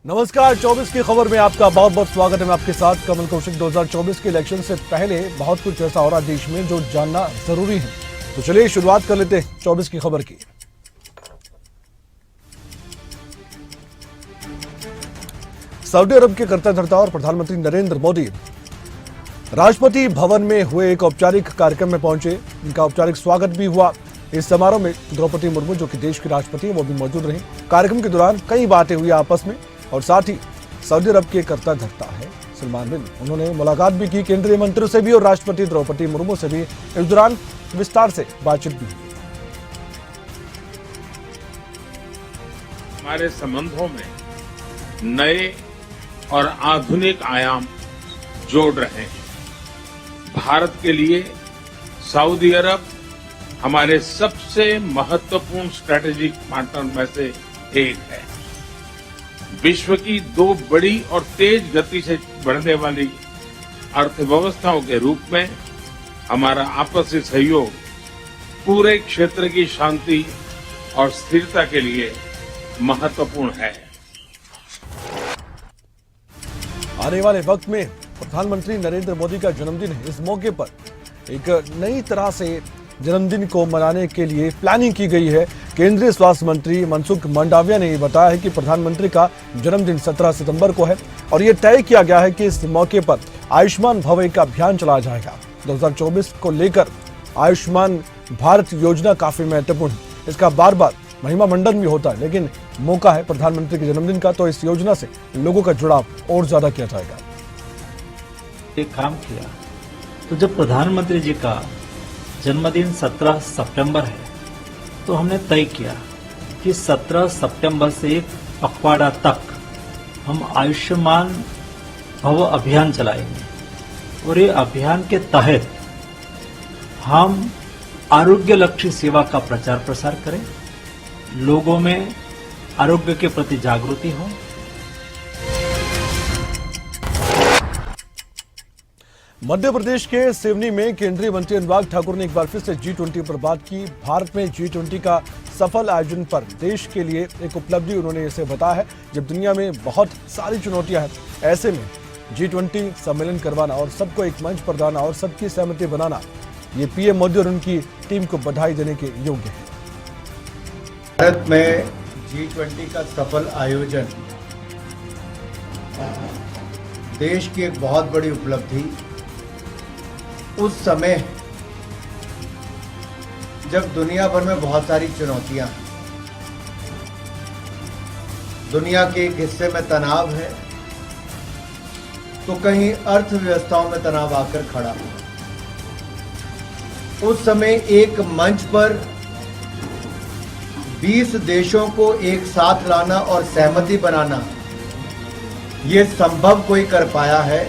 नमस्कार, 24 की खबर में आपका बहुत बहुत स्वागत है। मैं आपके साथ कमल कौशिक। 2024 के इलेक्शन से पहले बहुत कुछ ऐसा हो रहा है देश में जो जानना जरूरी है। तो चलिए शुरुआत कर लेते हैं 24 की खबर की। सऊदी अरब के करता धरता और प्रधानमंत्री नरेंद्र मोदी राष्ट्रपति भवन में हुए एक औपचारिक कार्यक्रम में पहुंचे। इनका औपचारिक स्वागत भी हुआ। इस समारोह में द्रौपदी मुर्मू, जो कि देश की राष्ट्रपति है, वो भी मौजूद रही। कार्यक्रम के दौरान कई बातें हुई आपस में, और साथ ही सऊदी अरब के करता धरता है सलमान बिन, उन्होंने मुलाकात भी की केंद्रीय मंत्रियों से भी और राष्ट्रपति द्रौपदी मुर्मू से भी इस दौरान विस्तार से बातचीत भी हुई। हमारे संबंधों में नए और आधुनिक आयाम जोड़ रहे हैं। भारत के लिए सऊदी अरब हमारे सबसे महत्वपूर्ण स्ट्रेटेजिक पार्टनर में से एक है। विश्व की दो बड़ी और तेज गति से बढ़ने वाली अर्थव्यवस्थाओं के रूप में हमारा आपसी सहयोग पूरे क्षेत्र की शांति और स्थिरता के लिए महत्वपूर्ण है। आने वाले वक्त में प्रधानमंत्री नरेंद्र मोदी का जन्मदिन है। इस मौके पर एक नई तरह से जन्मदिन को मनाने के लिए प्लानिंग की गई है। केंद्रीय स्वास्थ्य मंत्री मनसुख मंडाविया ने बताया है कि प्रधानमंत्री का जन्मदिन 17 सितंबर को है और ये तय किया गया है कि इस मौके पर आयुष्मान भव एक अभियान चलाया जाएगा। 2024 को लेकर आयुष्मान भारत योजना काफी महत्वपूर्ण है। इसका बार बार महिमा मंडन भी होता है, लेकिन मौका है प्रधानमंत्री के जन्मदिन का, तो इस योजना से लोगों का जुड़ाव और ज्यादा किया जाएगा। एक काम किया तो जब प्रधानमंत्री जी का जन्मदिन 17 सितंबर है तो हमने तय किया कि 17 सितंबर से पखवाड़ा तक हम आयुष्मान भव अभियान चलाएंगे और ये अभियान के तहत हम आरोग्य लक्षी सेवा का प्रचार प्रसार करें, लोगों में आरोग्य के प्रति जागृति हो। मध्य प्रदेश के सिवनी में केंद्रीय मंत्री अनुराग ठाकुर ने एक बार फिर से G20 पर बात की। भारत में G20 का सफल आयोजन पर देश के लिए एक उपलब्धि उन्होंने इसे बताया है। जब दुनिया में बहुत सारी चुनौतियां हैं, ऐसे में G20 सम्मेलन करवाना और सबको एक मंच पर लाना और सबकी सहमति बनाना, ये पीएम मोदी और उनकी टीम को बधाई देने के योग्य है। भारत में G20 का सफल आयोजन देश की एक बहुत बड़ी उपलब्धि, उस समय जब दुनिया भर में बहुत सारी चुनौतियां हैं, दुनिया के एक हिस्से में तनाव है तो कहीं अर्थव्यवस्थाओं में तनाव आकर खड़ा है। उस समय एक मंच पर 20 देशों को एक साथ लाना और सहमति बनाना, ये संभव कोई कर पाया है।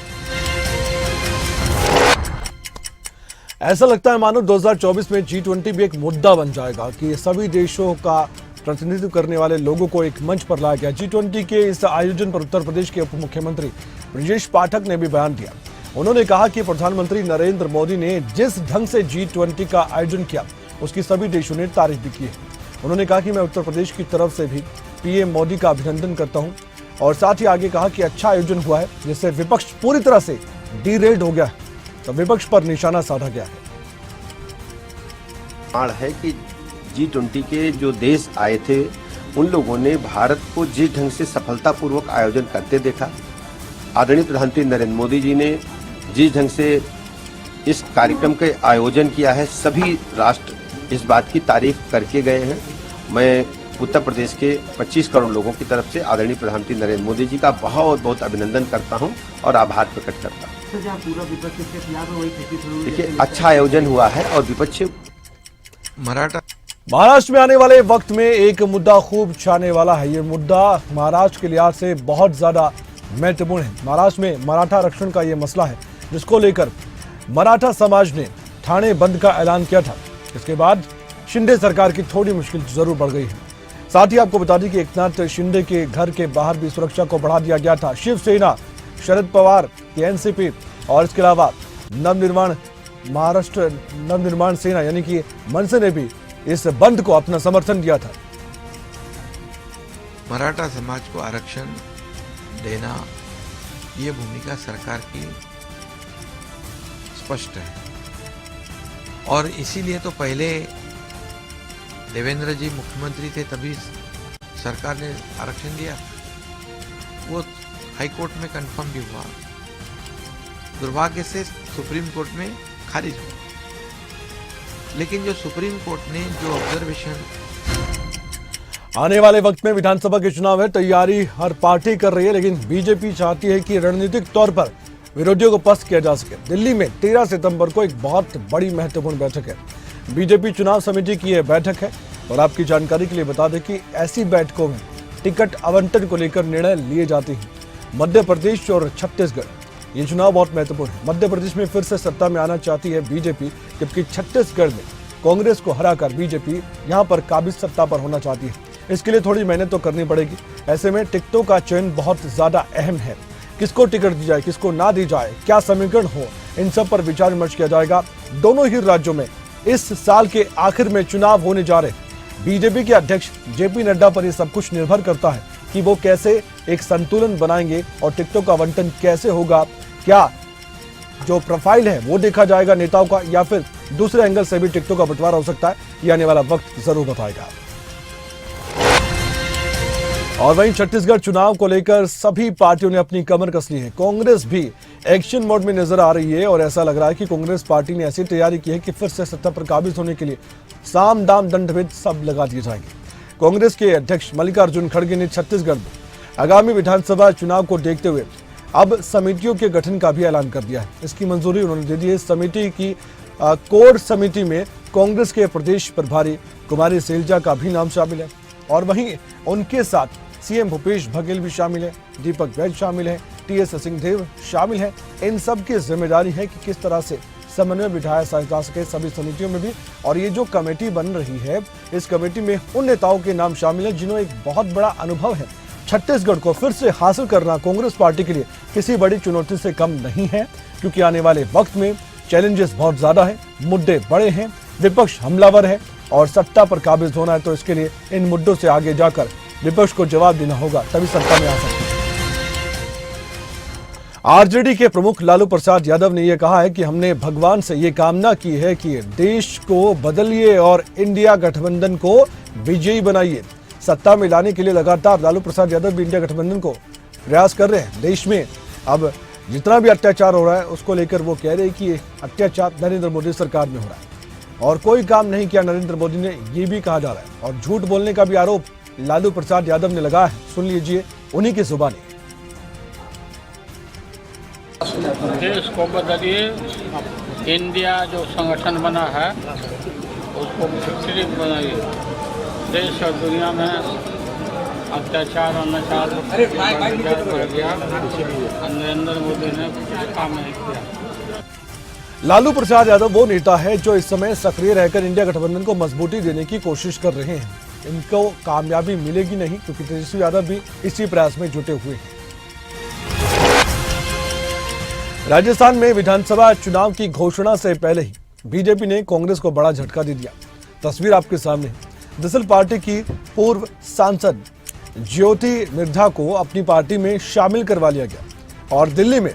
ऐसा लगता है मानो 2024 में G20 भी एक मुद्दा बन जाएगा कि सभी देशों का प्रतिनिधित्व करने वाले लोगों को एक मंच पर लाया गया। G20 के इस आयोजन पर उत्तर प्रदेश के उप मुख्यमंत्री ब्रजेश पाठक ने भी बयान दिया। उन्होंने कहा कि प्रधानमंत्री नरेंद्र मोदी ने जिस ढंग से G20 का आयोजन किया, उसकी सभी देशों ने तारीफ भी की है। उन्होंने कहा कि मैं उत्तर प्रदेश की तरफ से भी पीएम मोदी का अभिनंदन करता हूं, और साथ ही आगे कहा कि अच्छा आयोजन हुआ है, जिससे विपक्ष पूरी तरह से डीरेल्ड हो गया है, तो विपक्ष पर निशाना साधा गया है कि G20 के जो देश आए थे, उन लोगों ने भारत को जिस ढंग से सफलतापूर्वक आयोजन करते देखा, आदरणीय प्रधानमंत्री नरेंद्र मोदी जी ने जिस ढंग से इस कार्यक्रम के आयोजन किया है, सभी राष्ट्र इस बात की तारीफ करके गए हैं। मैं उत्तर प्रदेश के 25 करोड़ लोगों की तरफ से आदरणीय प्रधानमंत्री नरेंद्र मोदी जी का बहुत बहुत अभिनंदन करता हूं और आभार प्रकट करता हूं। देखिए, अच्छा आयोजन हुआ है और विपक्ष महाराष्ट्र में आने वाले वक्त में एक मुद्दा खूब छाने वाला है। ये मुद्दा महाराष्ट्र के लिहाज से बहुत ज्यादा महत्वपूर्ण है। महाराष्ट्र में मराठा आरक्षण का ये मसला है, जिसको लेकर मराठा समाज ने ठाणे बंद का ऐलान किया था। इसके बाद शिंदे सरकार की थोड़ी मुश्किल जरूर बढ़ गई है। साथ ही आपको बता दें कि एकनाथ शिंदे के घर के बाहर भी सुरक्षा को बढ़ा दिया गया था। शिवसेना, शरद पवार की एनसीपी और इसके अलावा महाराष्ट्र नवनिर्माण सेना यानी कि मनसे ने भी इस बंद को अपना समर्थन दिया था। मराठा समाज को आरक्षण देना, ये भूमिका सरकार की स्पष्ट है। और इसीलिए तो पहले देवेंद्र जी मुख्यमंत्री थे तभी सरकार ने आरक्षण दिया, वो हाई कोर्ट में कंफर्म भी हुआ, दुर्भाग्य से सुप्रीम कोर्ट में खारिज हुआ। लेकिन जो सुप्रीम कोर्ट ने जो ऑब्जर्वेशन, आने वाले वक्त में विधानसभा के चुनाव है, तैयारी हर पार्टी कर रही है, लेकिन बीजेपी चाहती है कि रणनीतिक तौर पर विरोधियों को पस्त किया जा सके। दिल्ली में 13 सितंबर को एक बहुत बड़ी महत्वपूर्ण बैठक है। बीजेपी चुनाव समिति की यह बैठक है और आपकी जानकारी के लिए बता दें कि ऐसी बैठकों में टिकट आवंटन को लेकर निर्णय लिए जाते हैं। मध्य प्रदेश और छत्तीसगढ़, ये चुनाव बहुत महत्वपूर्ण है। मध्य प्रदेश में फिर से सत्ता में आना चाहती है बीजेपी, जबकि छत्तीसगढ़ में कांग्रेस को हराकर बीजेपी यहां पर काबिज सत्ता पर होना चाहती है। इसके लिए थोड़ी मेहनत तो करनी पड़ेगी। ऐसे में टिकटों का चयन बहुत ज्यादा अहम है। किसको टिकट दी जाए, किसको ना दी जाए, क्या समीकरण हो, इन सब पर विचार विमर्श किया जाएगा। दोनों ही राज्यों में इस साल के आखिर में चुनाव होने जा रहे। बीजेपी के अध्यक्ष जेपी नड्डा पर यह सब कुछ निर्भर करता है कि वो कैसे एक संतुलन बनाएंगे और टिकटों का आवंटन कैसे होगा। क्या जो प्रोफाइल है वो देखा जाएगा नेताओं का, या फिर दूसरे एंगल से भी टिकटों का बंटवारा हो सकता है, ये आने वाला वक्त जरूर बताएगा। और वहीं छत्तीसगढ़ चुनाव को लेकर सभी पार्टियों ने अपनी कमर कस ली है। कांग्रेस भी एक्शन मोड में नजर आ रही है और ऐसा लग रहा है कि कांग्रेस पार्टी ने ऐसी तैयारी की है कि फिर से सत्ता पर काबिज होने के लिए साम दाम दंड भेद सब लगा दिए जाएंगे। कांग्रेस के अध्यक्ष मल्लिकार्जुन खड़गे ने छत्तीसगढ़ में आगामी विधानसभा चुनाव को देखते हुए अब समितियों के गठन का भी ऐलान कर दिया है। इसकी मंजूरी उन्होंने दे दी है। समिति की कोर समिति में कांग्रेस के प्रदेश प्रभारी कुमारी सैलजा का भी नाम शामिल है और वहीं उनके साथ सीएम भूपेश बघेल भी शामिल है, दीपक वैद शामिल है, टीएस सिंहदेव शामिल है। इन सब की जिम्मेदारी है कि किस तरह से समन्वय बिठाया जा सके सभी समितियों में भी। और ये जो कमेटी बन रही है, इस कमेटी में उन नेताओं के नाम शामिल है जिन्होंने एक बहुत बड़ा अनुभव है। छत्तीसगढ़ को फिर से हासिल करना कांग्रेस पार्टी के लिए किसी बड़ी चुनौती से कम नहीं है, क्योंकि आने वाले वक्त में चैलेंजेस बहुत ज्यादा है, मुद्दे बड़े हैं, विपक्ष हमलावर है और सत्ता पर काबिज होना है। तो इसके लिए इन मुद्दों से आगे जाकर विपक्ष को जवाब देना होगा, तभी सत्ता में आ सकते हैं। आरजेडी के प्रमुख लालू प्रसाद यादव ने यह कहा है कि हमने भगवान से ये कामना की है कि देश को बदलिए और इंडिया गठबंधन को विजयी बनाइए। सत्ता में लाने के लिए लगातार लालू प्रसाद यादव भी इंडिया गठबंधन को प्रयास कर रहे हैं। देश में अब जितना भी अत्याचार हो रहा है उसको लेकर वो कह रहे हैं कि अत्याचार नरेंद्र मोदी सरकार में हो रहा है और कोई काम नहीं किया नरेंद्र मोदी ने, ये भी कहा जा रहा है। और झूठ बोलने का भी आरोप लालू प्रसाद यादव ने लगाया है। सुन लीजिए उन्हीं की जुबानी। देश को बदलिए, इंडिया जो संगठन बना है उसको फिक्री बनाइए। देश और दुनिया में अत्याचार और नचार बढ़ गया, नरेंद्र मोदी ने कुछ काम नहीं किया। लालू प्रसाद यादव वो नेता है जो इस समय सक्रिय रहकर इंडिया गठबंधन को मजबूती देने की कोशिश कर रहे हैं। इनको कामयाबी मिलेगी नहीं, क्योंकि तेजस्वी यादव भी इसी प्रयास में जुटे हुए हैं। राजस्थान में विधानसभा चुनाव की घोषणा से पहले ही बीजेपी ने कांग्रेस को बड़ा झटका दे दिया। तस्वीर आपके सामने है। दरअसल पार्टी की पूर्व सांसद ज्योति मिर्धा को अपनी पार्टी में शामिल करवा लिया गया और दिल्ली में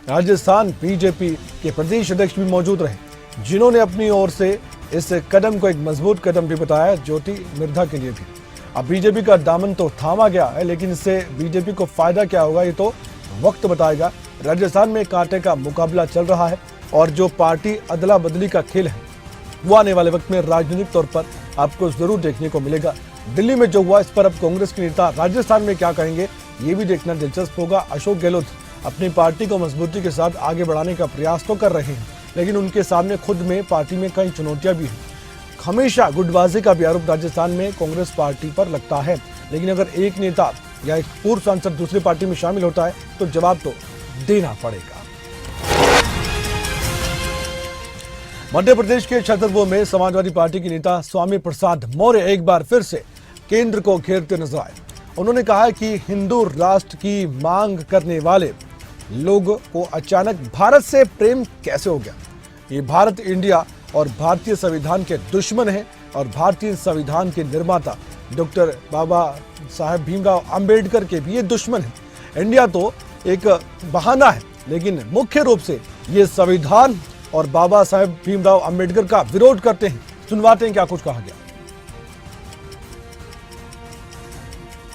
राजस्थान बीजेपी के प्रदेश अध्यक्ष भी मौजूद रहे, जिन्होंने अपनी ओर से इस कदम को एक मजबूत कदम भी बताया ज्योति मिर्धा के लिए भी। अब बीजेपी का दामन तो थामा गया है, लेकिन इससे बीजेपी को फायदा क्या होगा ये तो वक्त बताएगा। राजस्थान में कांटे का मुकाबला चल रहा है और जो पार्टी अदला बदली का खेल है वो आने वाले वक्त में राजनीतिक तौर पर आपको जरूर देखने को मिलेगा। दिल्ली में जो हुआ इस पर अब कांग्रेस के नेता राजस्थान में क्या कहेंगे ये भी देखना दिलचस्प होगा। अशोक गहलोत अपनी पार्टी को मजबूती के साथ आगे बढ़ाने का प्रयास तो कर रहे हैं, लेकिन उनके सामने खुद में पार्टी में कई चुनौतियां भी हैं। हमेशा गुटबाजी का भी आरोप राजस्थान में कांग्रेस पार्टी पर लगता है, लेकिन अगर एक नेता या एक पूर्व सांसद दूसरी पार्टी में शामिल होता है तो जवाब तो देना पड़ेगा। मध्य प्रदेश के छतरपुर में समाजवादी पार्टी के नेता स्वामी प्रसाद मौर्य एक बार फिर से केंद्र को घेरते नजर आए। उन्होंने कहा कि हिंदू राष्ट्र की मांग करने वाले लोगों को अचानक भारत से प्रेम कैसे हो गया। ये भारत, इंडिया और भारतीय संविधान के दुश्मन हैं और भारतीय संविधान के निर्माता डॉक्टर बाबा साहेब भीमराव अंबेडकर के भी ये दुश्मन हैं। इंडिया तो एक बहाना है, लेकिन मुख्य रूप से ये संविधान और बाबा साहेब भीमराव अंबेडकर का विरोध करते हैं। सुनवाते हैं क्या कुछ कहा गया।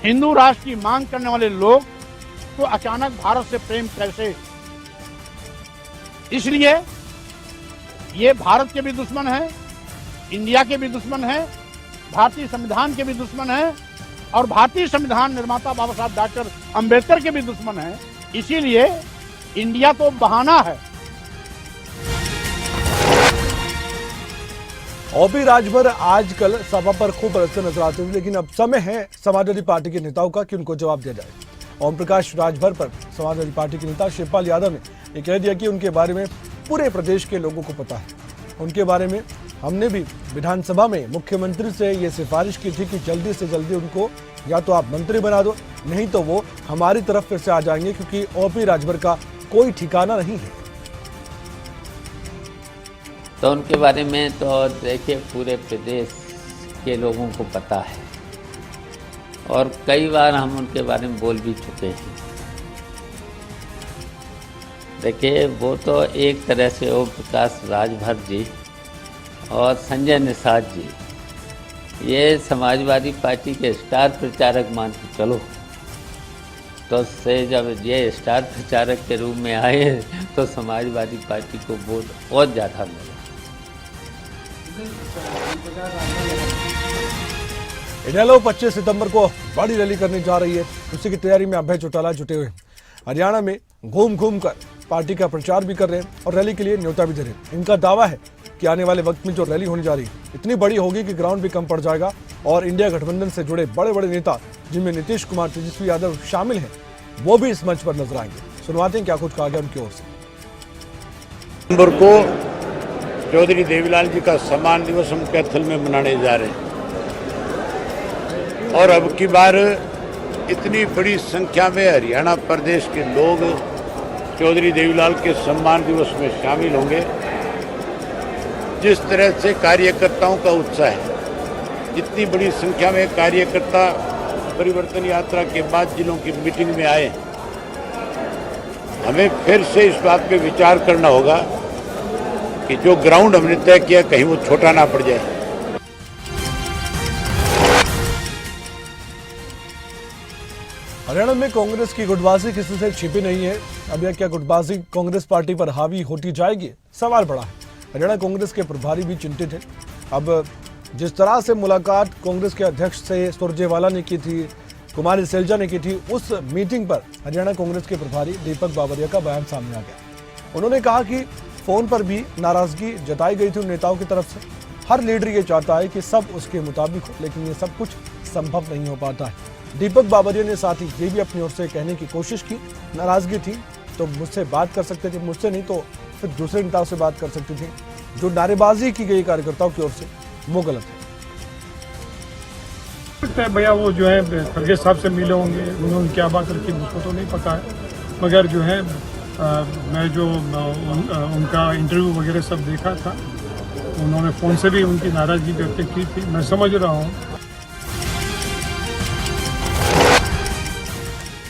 हिंदू राष्ट्र की मांग करने वाले लोग तो अचानक भारत से प्रेम कैसे? इसलिए ये भारत के भी दुश्मन है, इंडिया के भी दुश्मन है, भारतीय संविधान के भी दुश्मन है और भारतीय संविधान निर्माता बाबा साहब डॉक्टर अंबेडकर के भी दुश्मन है। इसीलिए इंडिया तो बहाना है। ओपी राजभर आजकल सभा पर खूब हंसते नजर आते हुए, लेकिन अब समय है समाजवादी पार्टी के नेताओं का कि उनको जवाब दिया जाए। ओम प्रकाश राजभर पर समाजवादी पार्टी के नेता शिवपाल यादव ने ये कह दिया कि उनके बारे में पूरे प्रदेश के लोगों को पता है। उनके बारे में हमने भी विधानसभा में मुख्यमंत्री से ये सिफारिश की थी कि जल्दी से जल्दी उनको या तो आप मंत्री बना दो, नहीं तो वो हमारी तरफ फिर से आ जाएंगे, क्योंकि ओपी राजभर का कोई ठिकाना नहीं है। तो उनके बारे में तो देखिए पूरे प्रदेश के लोगों को पता है और कई बार हम उनके बारे में बोल भी चुके हैं। देखिए वो तो एक तरह से ओम प्रकाश राजभर जी और संजय निषाद जी ये समाजवादी पार्टी के स्टार प्रचारक मान के चलो। तो से जब ये स्टार प्रचारक के रूप में आए तो समाजवादी पार्टी को वोट बहुत ज़्यादा मिला। इनेलो 25 सितंबर को बड़ी रैली करने जा रही है। उसी की तैयारी में अभय चौटाला जुटे हुए हैं। हरियाणा में घूम घूम कर पार्टी का प्रचार भी कर रहे हैं और रैली के लिए न्योता भी दे रहे हैं। इनका दावा है कि आने वाले वक्त में जो रैली होने जा रही है इतनी बड़ी होगी कि ग्राउंड भी कम पड़ जाएगा और इंडिया गठबंधन से जुड़े बड़े बड़े नेता जिनमें नीतीश कुमार, तेजस्वी यादव शामिल हैं, वो भी इस मंच पर नजर आएंगे। सुनवाते हैं क्या कुछ कहा गया उनकी ओर से। दिसंबर को चौधरी देवीलाल जी का सम्मान दिवस हम कैथल में मनाने जा रहे हैं और अब की बार इतनी बड़ी संख्या में हरियाणा प्रदेश के लोग चौधरी देवीलाल के सम्मान दिवस में शामिल होंगे। जिस तरह से कार्यकर्ताओं का उत्साह है, इतनी बड़ी संख्या में कार्यकर्ता परिवर्तन यात्रा के बाद जिलों की मीटिंग में आए, हमें फिर से इस बात पे विचार करना होगा कि जो ग्राउंड हमने तय किया कहीं वो छोटा ना पड़ जाए। हरियाणा में कांग्रेस की गुटबाजी किसी से छिपी नहीं है। अब यह क्या गुटबाजी कांग्रेस पार्टी पर हावी होती जाएगी, सवाल बड़ा है। हरियाणा कांग्रेस के प्रभारी भी चिंतित है। अब जिस तरह से मुलाकात कांग्रेस के अध्यक्ष से सुरजेवाला ने की थी, कुमारी सैलजा ने की थी, उस मीटिंग पर हरियाणा कांग्रेस के प्रभारी दीपक बाबरिया का बयान सामने आ गया। उन्होंने कहा कि फोन पर भी नाराजगी जताई गई थी उन नेताओं की तरफ से। हर लीडर ये चाहता है कि सब उसके मुताबिक हो, लेकिन ये सब कुछ संभव नहीं हो पाता है। दीपक बाबरिया ने साथ ही ये भी अपनी ओर से कहने की कोशिश की, नाराजगी थी तो मुझसे बात कर सकते थे, मुझसे नहीं तो फिर दूसरे नेताओं से बात कर सकते थे। जो नारेबाजी की गई कार्यकर्ताओं की ओर से वो गलत है। भैया वो जो है खड़गे साहब से मिले होंगे, उन्होंने क्या बात रखी मुझको तो नहीं पता है, मगर जो है मैं जो उनका इंटरव्यू वगैरह सब देखा था, उन्होंने फोन से भी उनकी नाराजगी व्यक्त की थी। मैं समझ रहा हूँ।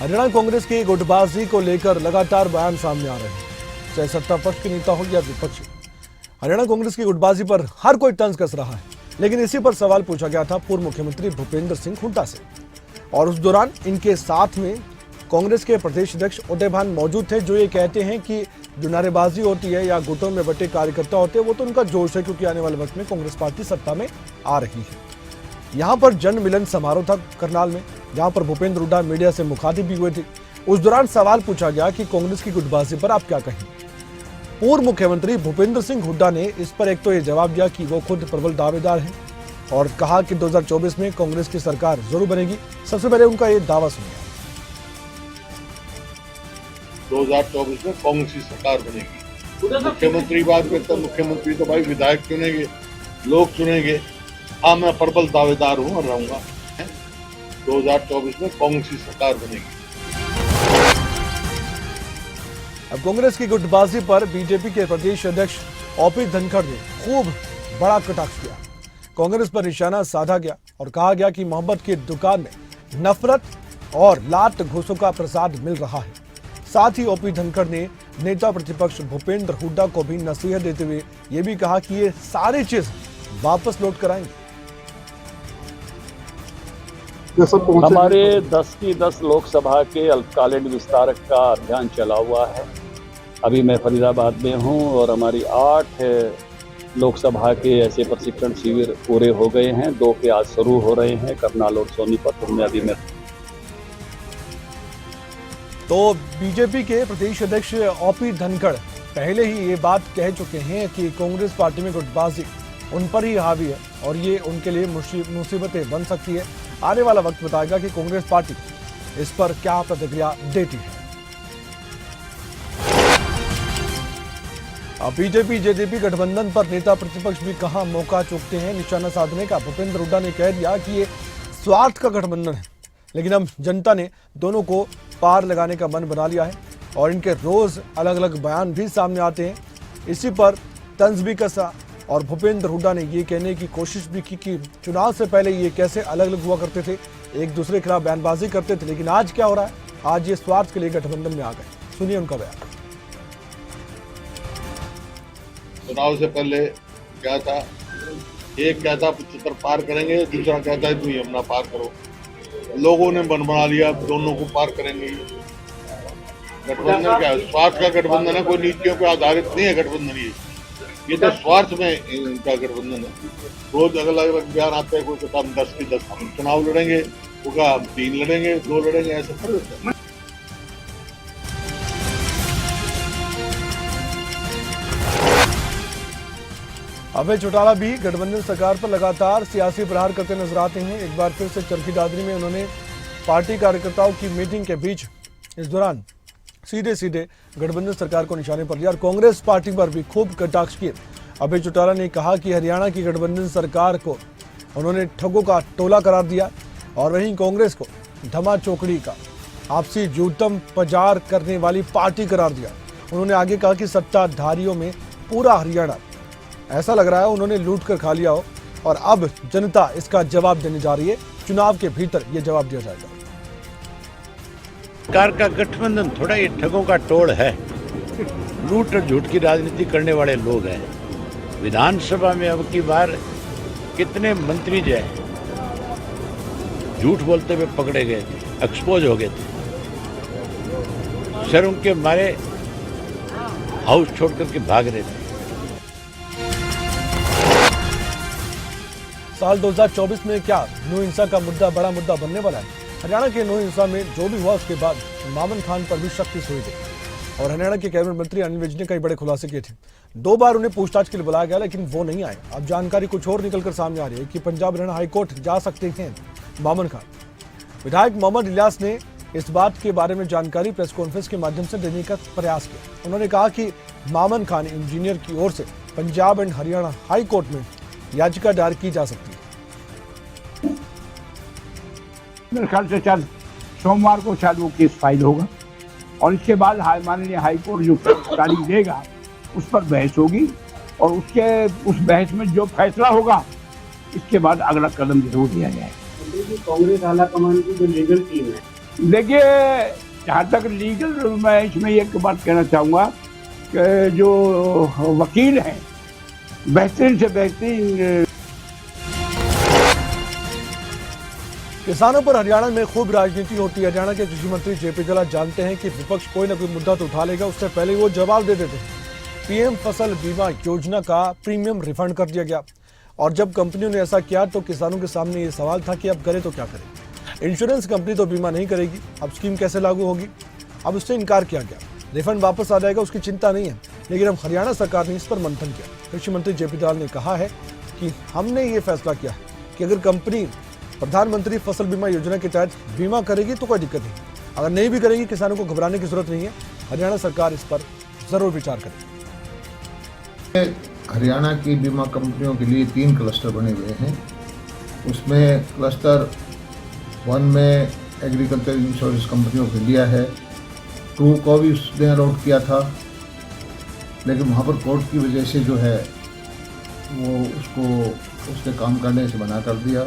हरियाणा कांग्रेस की गुटबाजी को लेकर लगातार बयान सामने आ रहे हैं, चाहे सत्ता पक्ष के नेता हो या विपक्ष। हरियाणा कांग्रेस की गुटबाजी पर हर कोई तंज कस रहा है, लेकिन इसी पर सवाल पूछा गया था पूर्व मुख्यमंत्री भूपेंद्र सिंह हुड्डा से, और उस दौरान इनके साथ में कांग्रेस के प्रदेश अध्यक्ष उदय भान मौजूद थे, जो ये कहते हैं कि जो नारेबाजी होती है या गुटों में बटे कार्यकर्ता होते हैं वो तो उनका जोश है, क्योंकि आने वाले वक्त में कांग्रेस पार्टी सत्ता में आ रही है। यहाँ पर जन मिलन समारोह था करनाल में, जहाँ पर भूपेंद्र हुड्डा मीडिया से मुखातिब भी हुए थे। उस दौरान सवाल पूछा गया कि कांग्रेस की गुटबाजी पर आप क्या कहें। पूर्व मुख्यमंत्री भूपेंद्र सिंह हुड्डा ने इस पर एक तो ये जवाब दिया कि वो खुद प्रबल दावेदार हैं और कहा कि 2024 में कांग्रेस की सरकार जरूर बनेगी। सबसे पहले उनका ये दावा सुनिए। 2024 में कांग्रेस की सरकार बनेगी। मुख्यमंत्री बात करता, मुख्यमंत्री तो भाई विधायक चुनेंगे, लोग चुनेंगे। हाँ, मैं प्रबल दावेदार हूँ और रहूंगा। 2024 में कांग्रेस की सरकार बनेगी। अब कांग्रेस की गुटबाजी पर बीजेपी के प्रदेश अध्यक्ष ओपी धनखड़ ने खूब बड़ा कटाक्ष किया। कांग्रेस पर निशाना साधा गया और कहा गया कि मोहब्बत की दुकान में नफरत और लात घूसों का प्रसाद मिल रहा है। साथ ही ओपी धनखड़ ने नेता प्रतिपक्ष भूपेंद्र हुड्डा को भी नसीहत देते हुए ये भी कहा कि ये सारी चीज वापस लौट कर आएंगे। हमारे 10 की 10 लोकसभा के अल्पकालीन विस्तारक का अभियान चला हुआ है। अभी मैं फरीदाबाद में हूं और हमारी 8 लोकसभा के ऐसे प्रशिक्षण शिविर पूरे हो गए हैं। 2 के आज शुरू हो रहे हैं, करनाल और सोनीपत में अभी मैं। तो बीजेपी के प्रदेश अध्यक्ष ओपी धनखड़ पहले ही ये बात कह चुके हैं कि कांग्रेस पार्टी में गुटबाजी उन पर ही हावी है और ये उनके लिए मुसीबतें बन सकती है। आने वाला वक्त बताएगा कि कांग्रेस पार्टी इस पर क्या प्रतिक्रिया देती है। अब बीजेपी जेजेपी गठबंधन पर नेता प्रतिपक्ष भी कहां मौका चूकते हैं निशाना साधने का। भूपेंद्र हुड्डा ने कह दिया कि ये स्वार्थ का गठबंधन है, लेकिन अब जनता ने दोनों को पार लगाने का मन बना लिया है और इनके रोज अलग अलग बयान भी सामने आते हैं। इसी पर तंज भी कसा और भूपेंद्र हुड्डा ने ये कहने की कोशिश भी की कि चुनाव से पहले ये कैसे अलग अलग हुआ करते थे, एक दूसरे के खिलाफ बयानबाजी करते थे, लेकिन आज क्या हो रहा है, आज ये स्वार्थ के लिए गठबंधन में आ गए। सुनिए उनका बयान। चुनाव से पहले क्या था, एक कहता 75 पार करेंगे, दूसरा कहता है तुम यमुना पार करो। लोगों ने मन बना लिया दोनों को पार करेंगे। गठबंधन क्या है? स्वार्थ का गठबंधन है, कोई नीतियों पर आधारित नहीं है गठबंधन। ये तो स्वार्थ में इनका गठबंधन है। रोज अलग अलग बयान आते हैं, कोई कहता हम 10 की 10 हम चुनाव लड़ेंगे, कोई कहा 3 लड़ेंगे, 2 लड़ेंगे, ऐसे कर देते हैं। अभय चौटाला भी गठबंधन सरकार पर लगातार सियासी प्रहार करते नजर आते हैं। एक बार फिर से चरखी दादरी में उन्होंने पार्टी कार्यकर्ताओं की मीटिंग के बीच इस दौरान सीधे सीधे गठबंधन सरकार को निशाने पर लिया और कांग्रेस पार्टी पर भी खूब कटाक्ष किए। अभय चौटाला ने कहा कि हरियाणा की गठबंधन सरकार को उन्होंने ठगों का टोला करार दिया और वहीं कांग्रेस को धमा चौकड़ी का आपसी जूतम पजार करने वाली पार्टी करार दिया। उन्होंने आगे कहा कि सत्ताधारियों में पूरा हरियाणा ऐसा लग रहा है उन्होंने लूट कर खा लिया हो और अब जनता इसका जवाब देने जा रही है। चुनाव के भीतर यह जवाब दिया जाएगा। सरकार का गठबंधन थोड़ा ये ठगों का टोल है, लूट और झूठ की राजनीति करने वाले लोग हैं। विधानसभा में अब की बार कितने मंत्री जो है झूठ बोलते हुए पकड़े गए थे, एक्सपोज हो गए थे। शर्म के मारे हाउस छोड़ करके भाग रहे थे। साल 2024 में क्या नू हिंसा का मुद्दा बड़ा मुद्दा बनने वाला है? हरियाणा के नू हिंसा में जो भी हुआ उसके बाद मामन खान पर भी शक हुई गई और हरियाणा के कैबिनेट मंत्री अनिल विज ने कई बड़े खुलासे किए थे। 2 बार उन्हें पूछताछ के लिए बुलाया गया लेकिन वो नहीं आए। अब जानकारी कुछ और निकलकर सामने आ रही है कि पंजाब हरियाणा हाईकोर्ट जा सकते हैं मामन खान। विधायक मोहम्मद इलियास ने इस बात के बारे में जानकारी प्रेस कॉन्फ्रेंस के माध्यम से देने का प्रयास किया। उन्होंने कहा कि मामन खान इंजीनियर की ओर से Punjab and Haryana high court में याचिका दायर की जा सकती है। मेरे ख्याल से शायद सोमवार को शायद वो केस फाइल होगा और इसके बाद माननीय हाईकोर्ट जो तारीख देगा उस पर बहस होगी और उस बहस में जो फैसला होगा इसके बाद अगला कदम जरूर लिया जाएगा। कांग्रेस आला कमान की जो लीगल टीम है, देखिए जहाँ तक लीगल, मैं इसमें एक बात कहना चाहूँगा कि जो वकील हैं बेहतरीन से बेहतरीन। किसानों पर हरियाणा में खूब राजनीति होती है। हरियाणा के कृषि मंत्री जेपी दलाल जानते हैं कि विपक्ष कोई ना कोई मुद्दा तो उठा लेगा, उससे पहले वो जवाब दे देते हैं। पीएम फसल बीमा योजना का प्रीमियम रिफंड कर दिया गया और जब कंपनियों ने ऐसा किया तो किसानों के सामने ये सवाल था कि अब करे तो क्या करें। इंश्योरेंस कंपनी तो बीमा नहीं करेगी, अब स्कीम कैसे लागू होगी? अब उससे इनकार किया गया। रिफंड वापस आ जाएगा उसकी चिंता नहीं है, लेकिन अब हरियाणा सरकार ने इस पर मंथन किया। कृषि मंत्री जेपी दलाल ने कहा है कि हमने ये फैसला किया है कि अगर कंपनी प्रधानमंत्री फसल बीमा योजना के तहत बीमा करेगी तो कोई दिक्कत नहीं, अगर नहीं भी करेगी किसानों को घबराने की जरूरत नहीं है। हरियाणा सरकार इस पर जरूर विचार करेगी। हरियाणा की बीमा कंपनियों के लिए 3 क्लस्टर बने हुए हैं। उसमें क्लस्टर 1 में agriculture insurance company of India है। 2 को भी उसने अलॉट किया था, लेकिन वहाँ पर कोर्ट की वजह से जो है वो उसको उसके काम करने से मना कर दिया।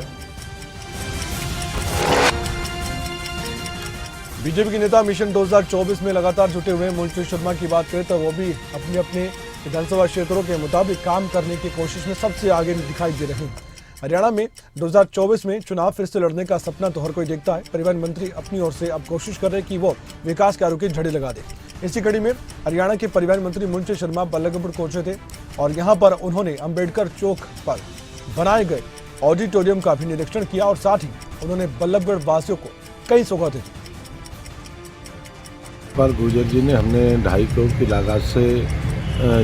बीजेपी के नेता मिशन 2024 में लगातार जुटे हुए मुंशी शर्मा की बात करें तो वो भी अपने अपने विधानसभा क्षेत्रों के मुताबिक काम करने की कोशिश में सबसे आगे दिखाई दे रहे हैं। हरियाणा में 2024 में चुनाव फिर से लड़ने का सपना तो हर कोई देखता है। परिवहन मंत्री अपनी ओर से अब कोशिश कर रहे हैं कि वो विकास कार्यों की झड़ी लगा दे। इसी कड़ी में हरियाणा के परिवहन मंत्री मुंशी शर्मा बल्लभगढ़ पहुंचे थे और यहाँ पर उन्होंने अम्बेडकर चौक पर बनाए गए ऑडिटोरियम का भी निरीक्षण किया और साथ ही उन्होंने बल्लभगढ़ वासियों को कई सौगातें दी। पर गुर्जर जी ने हमने 2.5 करोड़ की लागत से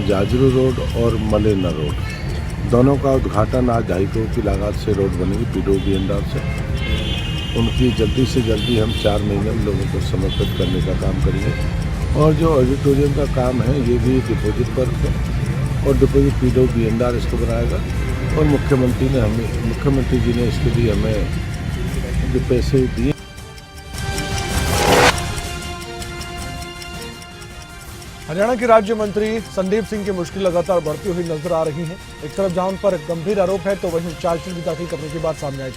जाजरू रोड और मलेना रोड दोनों का उद्घाटन आज 2.5 करोड़ की लागत से रोड बनेगी पीडब्ल्यूडी अंडर से। उनकी जल्दी से जल्दी हम 4 महीने में लोगों को समर्पित करने का काम करेंगे और जो ऑडिटोरियम का काम है ये भी डिपॉजिट पर है और डिपॉजिट पीडब्ल्यूडी अंडर इसको बनाएगा और मुख्यमंत्री जी ने इसके लिए हमें जो पैसे दिए। हरियाणा के राज्य मंत्री संदीप सिंह की मुश्किल लगातार बढ़ती हुई नजर आ रही है। एक तरफ जहां उन पर गंभीर आरोप है तो वहीं चार्जशीट भी दाखिल करने की बात सामने आई।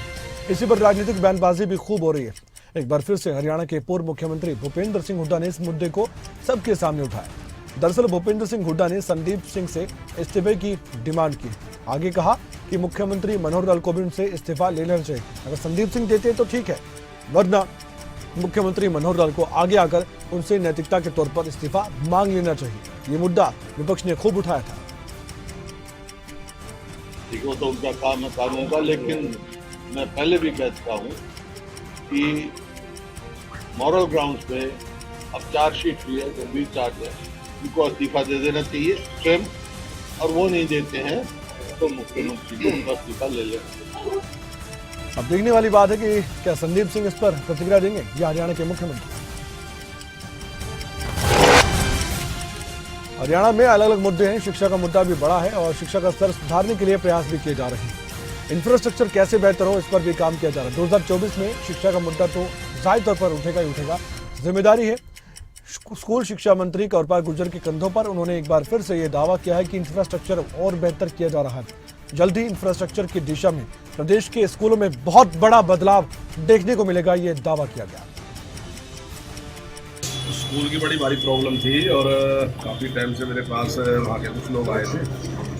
इसी पर राजनीतिक बयानबाजी भी खूब हो रही है। एक बार फिर से हरियाणा के पूर्व मुख्यमंत्री भूपेंद्र सिंह हुड्डा ने इस मुद्दे को सबके सामने उठाया। दरअसल भूपेंद्र सिंह हुड्डा ने संदीप सिंह से इस्तीफे की डिमांड की। आगे कहा कि मुख्यमंत्री मनोहर लाल को भी उनसे इस्तीफा ले लेना चाहिए। अगर संदीप सिंह देते तो ठीक है, वरना मुख्यमंत्री मनोहर लाल को आगे आकर उनसे नैतिकता के तौर पर इस्तीफा मांग लेना चाहिए। ये मुद्दा विपक्ष ने खूब उठाया था। ठीक हो तो उनका काम है कानून का, लेकिन मैं पहले भी कह चुका हूँ कि मॉरल ग्राउंड्स पे अब चार्जशीट भी है, गंभीर चार्ज है, उनको इस्तीफा दे देना चाहिए स्वयं, और वो नहीं देते हैं तो मुख्यमंत्री को उनका इस्तीफा ले लेना चाहिए। अब देखने वाली बात है कि क्या संदीप सिंह इस पर प्रतिक्रिया देंगे या हरियाणा के मुख्यमंत्री। हरियाणा में अलग अलग मुद्दे हैं। शिक्षा का मुद्दा भी बड़ा है और शिक्षा का स्तर सुधारने के लिए प्रयास भी किए जा रहे हैं। इंफ्रास्ट्रक्चर कैसे बेहतर हो इस पर भी काम किया जा रहा है। 2024 में शिक्षा का मुद्दा तो जाहिर तौर पर उठेगा ही उठेगा। जिम्मेदारी है स्कूल शिक्षा मंत्री कौरपाल गुर्जर के कंधों पर। उन्होंने एक बार फिर से यह दावा किया है कि इंफ्रास्ट्रक्चर और बेहतर किया जा रहा है। जल्द ही इंफ्रास्ट्रक्चर की दिशा में प्रदेश के स्कूलों में बहुत बड़ा बदलाव देखने को मिलेगा, ये दावा किया गया। स्कूल की बड़ी भारी प्रॉब्लम थी और काफ़ी टाइम से मेरे पास वहाँ के कुछ लोग आए थे।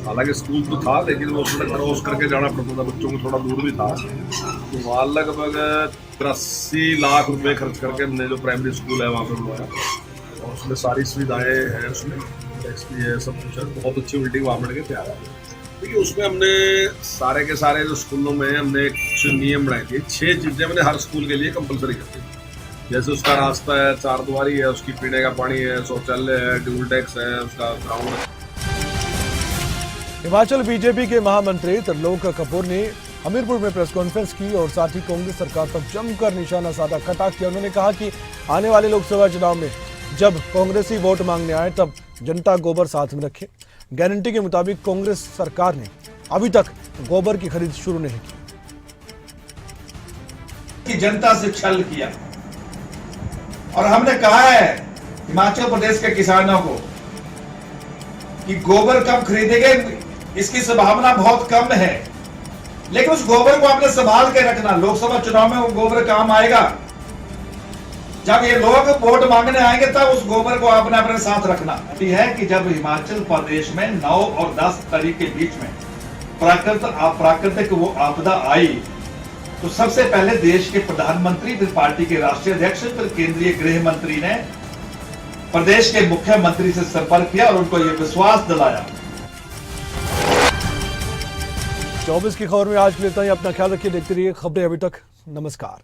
हालांकि स्कूल तो था लेकिन वो थोड़ा क्रॉस करके जाना पड़ता था, बच्चों को थोड़ा दूर भी था। तो वहाँ लगभग 83 लाख रुपए खर्च करके हमने जो प्राइमरी स्कूल है वहाँ पर बनवाया और उसमें सारी सुविधाएँ हैं, उसमें डेस्क भी है, सब कुछ है। बहुत अच्छी बिल्डिंग वहाँ बन के तैयार है। देखिए उसमें हमने सारे के सारे जो स्कूलों में हमने कुछ नियम बनाए थे। 6 चीज़ें हमने हर स्कूल के लिए कंपलसरी कर दी। जैसे उसका रास्ता है, 4 दीवारी है, उसकी पीने का पानी है, शौचालय है, ड्यूल टैक्स है, उसका ग्राउंड है। हिमाचल बीजेपी के महामंत्री त्रिलोक कपूर ने हमीरपुर में प्रेस कॉन्फ्रेंस की और साथ ही कांग्रेस सरकार पर जमकर निशाना साधा, कटाक्ष किया। उन्होंने कहा कि आने वाले लोकसभा चुनाव में जब कांग्रेसी वोट मांगने आए तब जनता गोबर साथ में रखे। गारंटी के मुताबिक कांग्रेस सरकार ने अभी तक गोबर की खरीद शुरू नहीं की। जनता से छल किया और हमने कहा है हिमाचल प्रदेश के किसानों को कि गोबर कब खरीदेंगे, इसकी संभावना बहुत कम है, लेकिन उस गोबर को आपने संभाल के रखना। लोकसभा चुनाव में वो गोबर काम आएगा। जब ये लोग वोट मांगने आएंगे तब उस गोबर को आपने अपने साथ रखना है कि जब हिमाचल प्रदेश में 9 और 10 तारीख के बीच में प्राकृतिक वो आपदा आई तो सबसे पहले देश के प्रधानमंत्री, फिर पार्टी के राष्ट्रीय अध्यक्ष, फिर केंद्रीय गृह मंत्री ने प्रदेश के मुख्यमंत्री से संपर्क किया और उनको ये विश्वास दिलाया। 24 की खबर में आज के लिए इतना ही। अपना ख्याल रखिए, देखते रहिए खबरें अभी तक। नमस्कार।